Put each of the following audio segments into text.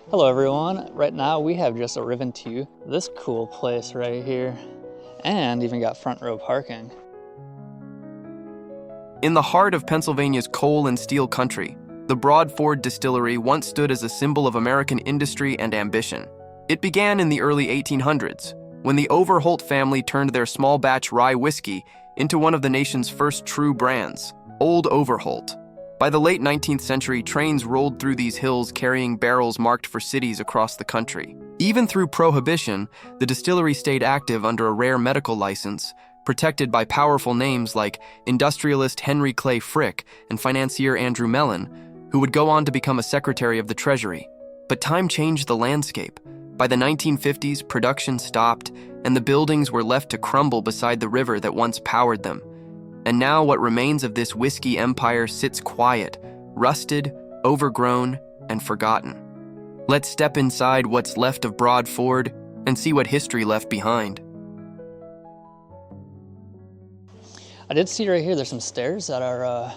Hello everyone, right now we have just arrived to this cool place right here and even got front row parking. In the heart of Pennsylvania's coal and steel country, the Broad Ford Distillery once stood as a symbol of American industry and ambition. It began in the early 1800s, when the Overholt family turned their small batch rye whiskey into one of the nation's first true brands, Old Overholt. By the late 19th century, trains rolled through these hills carrying barrels marked for cities across the country. Even through Prohibition, the distillery stayed active under a rare medical license, protected by powerful names like industrialist Henry Clay Frick and financier Andrew Mellon, who would go on to become a Secretary of the Treasury. But time changed the landscape. By the 1950s, production stopped, and the buildings were left to crumble beside the river that once powered them. And now what remains of this whiskey empire sits quiet, rusted, overgrown, and forgotten. Let's step inside what's left of Broad Ford and see what history left behind. I did see right here there's some stairs that are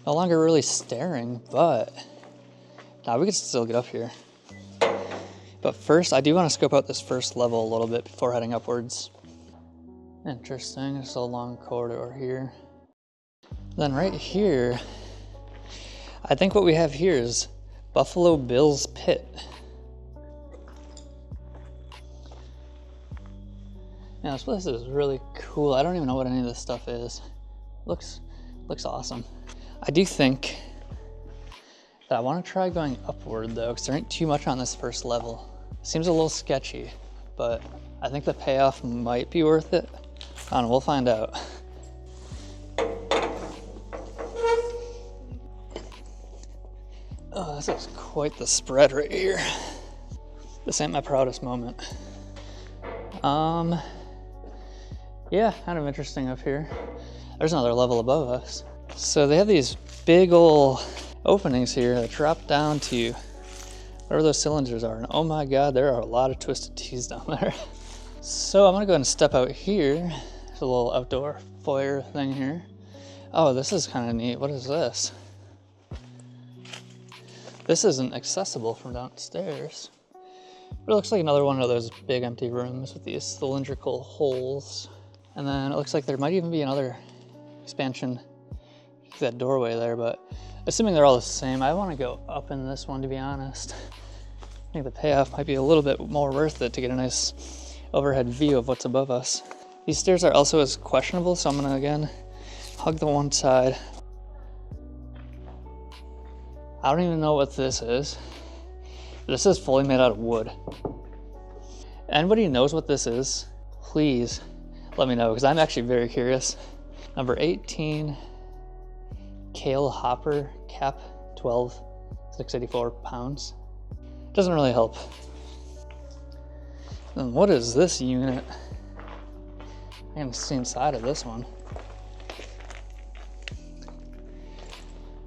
no longer really staring, but now we can still get up here. But first, I do want to scope out this first level a little bit before heading upwards. Interesting, there's a long corridor here. Then right here, I think what we have here is Buffalo Bill's Pit. Yeah, this place is really cool. I don't even know what any of this stuff is. Looks awesome. I do think that I want to try going upward though, because there ain't too much on this first level. Seems a little sketchy, but I think the payoff might be worth it. I don't know, we'll find out. Oh, this is quite the spread right here. This ain't my proudest moment. Yeah, kind of interesting up here. There's another level above us. So they have these big ol' openings here that drop down to whatever those cylinders are. And oh my God, there are a lot of twisted teas down there. So I'm gonna go ahead and step out here. There's a little outdoor foyer thing here. Oh, this is kind of neat. What is this? This isn't accessible from downstairs. But it looks like another one of those big empty rooms with these cylindrical holes. And then it looks like there might even be another expansion to that doorway there, but assuming they're all the same, I want to go up in this one, to be honest. I think the payoff might be a little bit more worth it to get a nice overhead view of what's above us. These stairs are also as questionable, so I'm gonna again hug the one side. I don't even know what this is. This is fully made out of wood. Anybody knows what this is, please let me know, because I'm actually very curious. Number 18, Kale Hopper, cap 12, 684 pounds. Doesn't really help. Then what is this unit? I haven't seen inside of this one.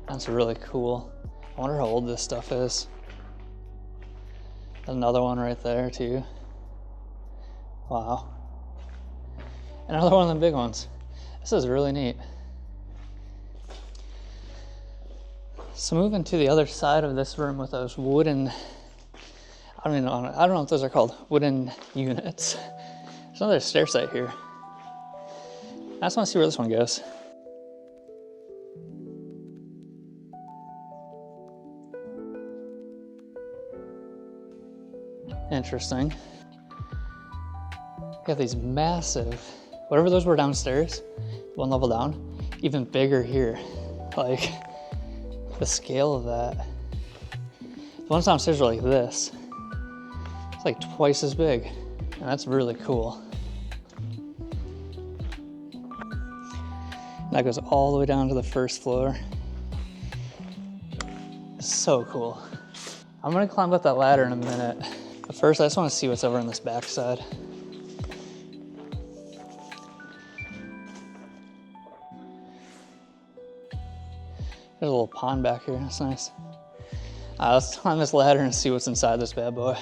That's really cool. I wonder how old this stuff is. There's another one right there too. Wow. Another one of the big ones. This is really neat. So moving to the other side of this room with those wooden, I don't know if those are called wooden units. There's another stair set here. I just want to see where this one goes. Interesting. You have these massive, whatever those were downstairs, one level down, even bigger here. Like, the scale of that. The ones downstairs are like this. It's like twice as big, and that's really cool. That goes all the way down to the first floor. It's so cool. I'm gonna climb up that ladder in a minute. But first, I just wanna see what's over on this back side. There's a little pond back here, that's nice. Let's climb this ladder and see what's inside this bad boy.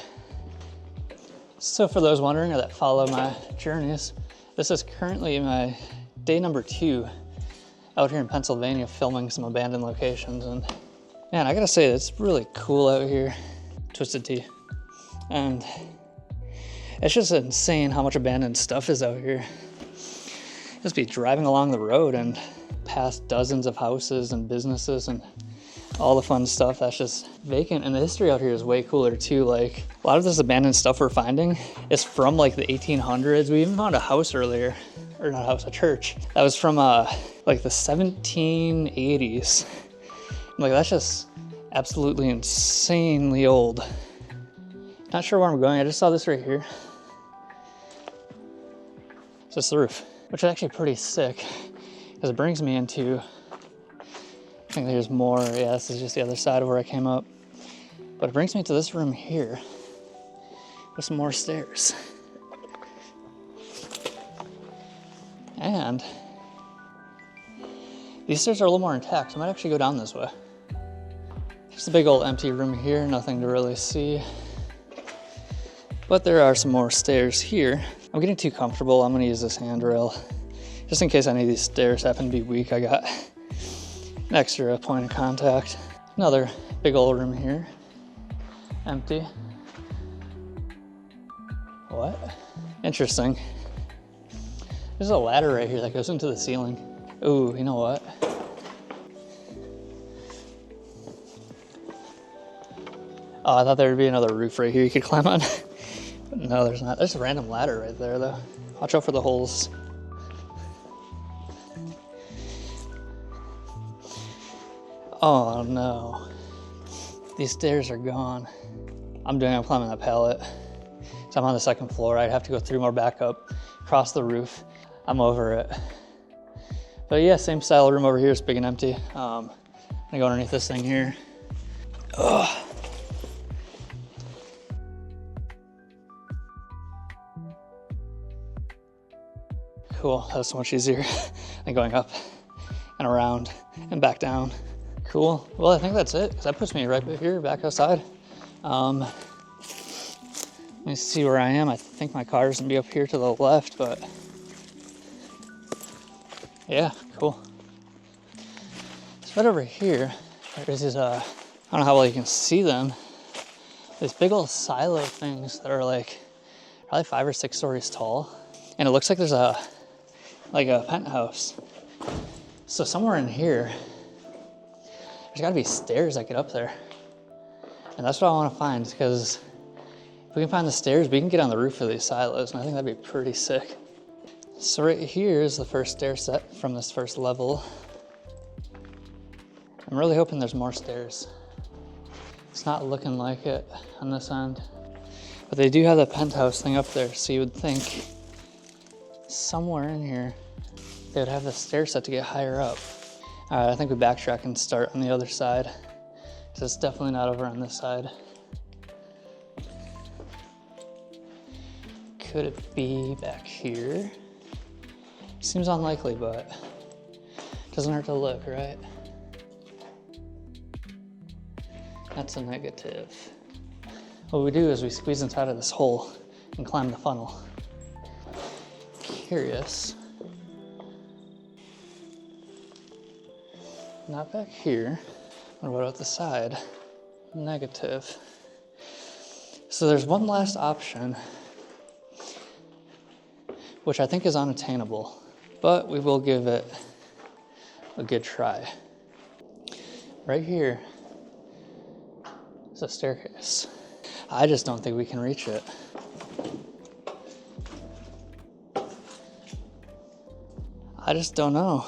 So for those wondering or that follow my journeys, this is currently my day number 2 out here in Pennsylvania filming some abandoned locations. And man, I gotta say, it's really cool out here. Twisted Tea. And it's just insane how much abandoned stuff is out here. Just be driving along the road and past dozens of houses and businesses and all the fun stuff that's just vacant. And the history out here is way cooler too. Like a lot of this abandoned stuff we're finding is from like the 1800s. We even found a house earlier, or not a house, a church that was from like the 1780s. Like that's just absolutely insanely old. Not sure where I'm going. I just saw this right here. It's just the roof, which is actually pretty sick because it brings me into, I think there's more. Yeah, this is just the other side of where I came up. But it brings me to this room here with some more stairs. And these stairs are a little more intact, so I might actually go down this way. Just a big old empty room here, nothing to really see. But there are some more stairs here. I'm getting too comfortable. I'm gonna use this handrail. Just in case any of these stairs happen to be weak, I got an extra point of contact. Another big old room here, empty. What? Interesting. There's a ladder right here that goes into the ceiling. Ooh, you know what? Oh, I thought there would be another roof right here you could climb on. But no, there's not. There's a random ladder right there though. Watch out for the holes. Oh no. These stairs are gone. I'm climbing that pallet. So I'm on the second floor. I'd have to go 3 more back up, cross the roof. I'm over it. But yeah, same style room over here. It's big and empty. I'm gonna go underneath this thing here. Ugh. Cool, that was so much easier than going up and around and back down. Cool, well, I think that's it. That puts me right here, back outside. Let me see where I am. I think my car's gonna be up here to the left, but yeah, cool. So right over here, there's these, I don't know how well you can see them, these big old silo things that are like probably 5 or 6 stories tall. And it looks like there's a penthouse. So somewhere in here, there's gotta be stairs that get up there. And that's what I wanna find, because if we can find the stairs, we can get on the roof of these silos, and I think that'd be pretty sick. So right here is the first stair set from this first level. I'm really hoping there's more stairs. It's not looking like it on this end. But they do have the penthouse thing up there, so you would think somewhere in here they would have the stair set to get higher up. All right, I think we backtrack and start on the other side, because it's definitely not over on this side. Could it be back here? Seems unlikely, but doesn't hurt to look, right? That's a negative. What we do is we squeeze inside of this hole and climb the funnel. Curious. Not back here. What about the side? Negative. So there's one last option, which I think is unattainable, but we will give it a good try. Right here is a staircase. I just don't think we can reach it. I just don't know.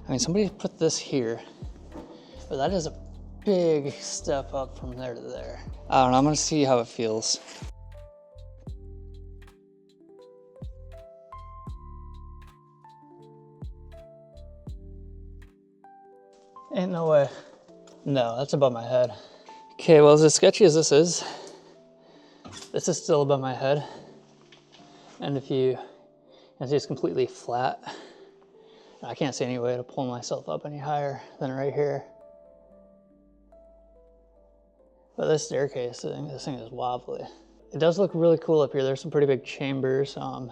I mean, somebody put this here, but that is a big step up from there to there. I don't know, I'm gonna see how it feels. Ain't no way. No, that's above my head. Okay, well, as sketchy as this is still above my head. And if you can see, it's completely flat. I can't see any way to pull myself up any higher than right here. But this staircase, this thing is wobbly. It does look really cool up here. There's some pretty big chambers. I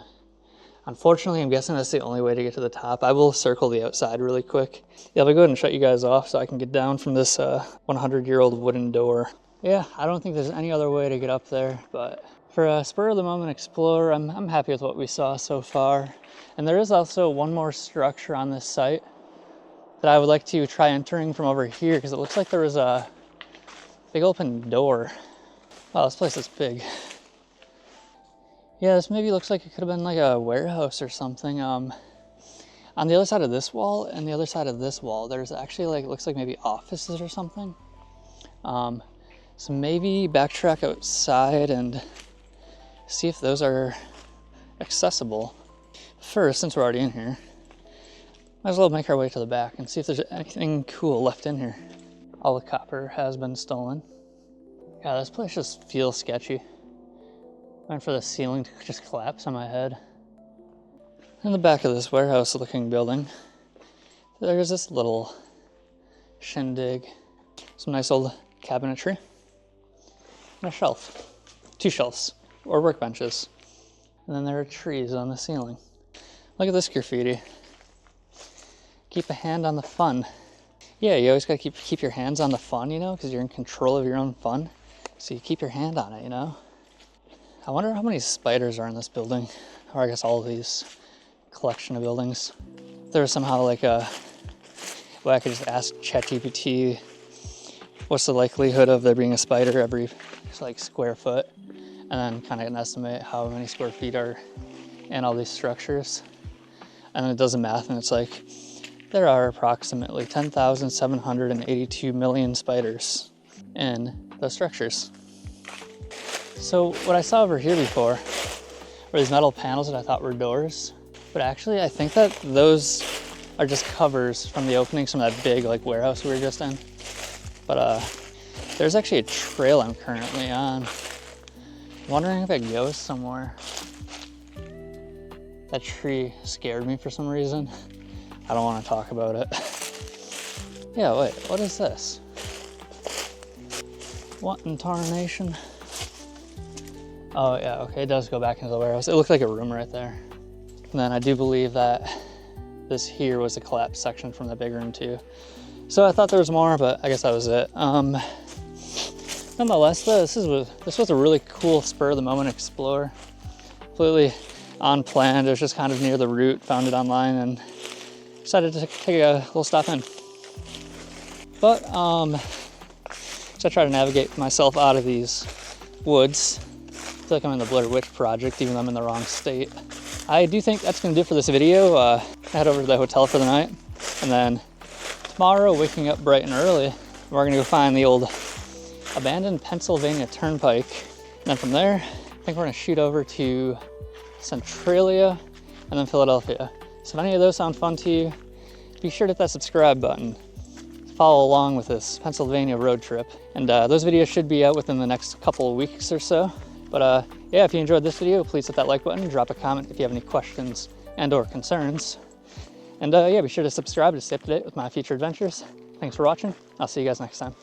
Unfortunately, I'm guessing that's the only way to get to the top. I will circle the outside really quick. Yeah, I'll go ahead and shut you guys off so I can get down from this 100-year-old wooden door. Yeah, I don't think there's any other way to get up there, but for a spur of the moment explorer, I'm happy with what we saw so far. And there is also one more structure on this site that I would like to try entering from over here, because it looks like there was a big open door. Wow, this place is big. Yeah, this maybe looks like it could have been like a warehouse or something. On the other side of this wall and the other side of this wall, there's actually like, looks like maybe offices or something. So maybe backtrack outside and see if those are accessible. First, since we're already in here, might as well make our way to the back and see if there's anything cool left in here. All the copper has been stolen. Yeah, this place just feels sketchy. Waiting for the ceiling to just collapse on my head. In the back of this warehouse looking building, there's this little shindig. Some nice old cabinetry. And a shelf. 2 shelves, or workbenches. And then there are trees on the ceiling. Look at this graffiti. Keep a hand on the fun. Yeah, you always gotta keep your hands on the fun, you know, because you're in control of your own fun. So you keep your hand on it, you know. I wonder how many spiders are in this building, or I guess all of these collection of buildings. If there was somehow like a way I could just ask ChatGPT what's the likelihood of there being a spider every like square foot, and then kind of an estimate how many square feet are in all these structures. And then it does the math and it's like, there are approximately 10,782 million spiders in those structures. So what I saw over here before were these metal panels that I thought were doors, but actually I think that those are just covers from the openings from that big like warehouse we were just in. But there's actually a trail I'm currently on. I'm wondering if it goes somewhere. That tree scared me for some reason. I don't want to talk about it. Yeah, wait, what is this? What in tarnation? Oh yeah, okay, it does go back into the warehouse. It looked like a room right there. And then I do believe that this here was a collapsed section from the big room too. So I thought there was more, but I guess that was it. Nonetheless, though, this was a really cool spur of the moment explore. Completely unplanned. It was just kind of near the route, found it online, and decided to take a little stop in. But so I try to navigate myself out of these woods. I feel like I'm in the Blair Witch Project, even though I'm in the wrong state. I do think that's gonna do it for this video. Head over to the hotel for the night, and then tomorrow, waking up bright and early, we're gonna go find the old abandoned Pennsylvania Turnpike. And then from there, I think we're gonna shoot over to Centralia and then Philadelphia. So if any of those sound fun to you, be sure to hit that subscribe button. Follow along with this Pennsylvania road trip. And those videos should be out within the next couple of weeks or so. But yeah, if you enjoyed this video, please hit that like button, drop a comment if you have any questions and or concerns. And yeah, be sure to subscribe to stay up to date with my future adventures. Thanks for watching. I'll see you guys next time.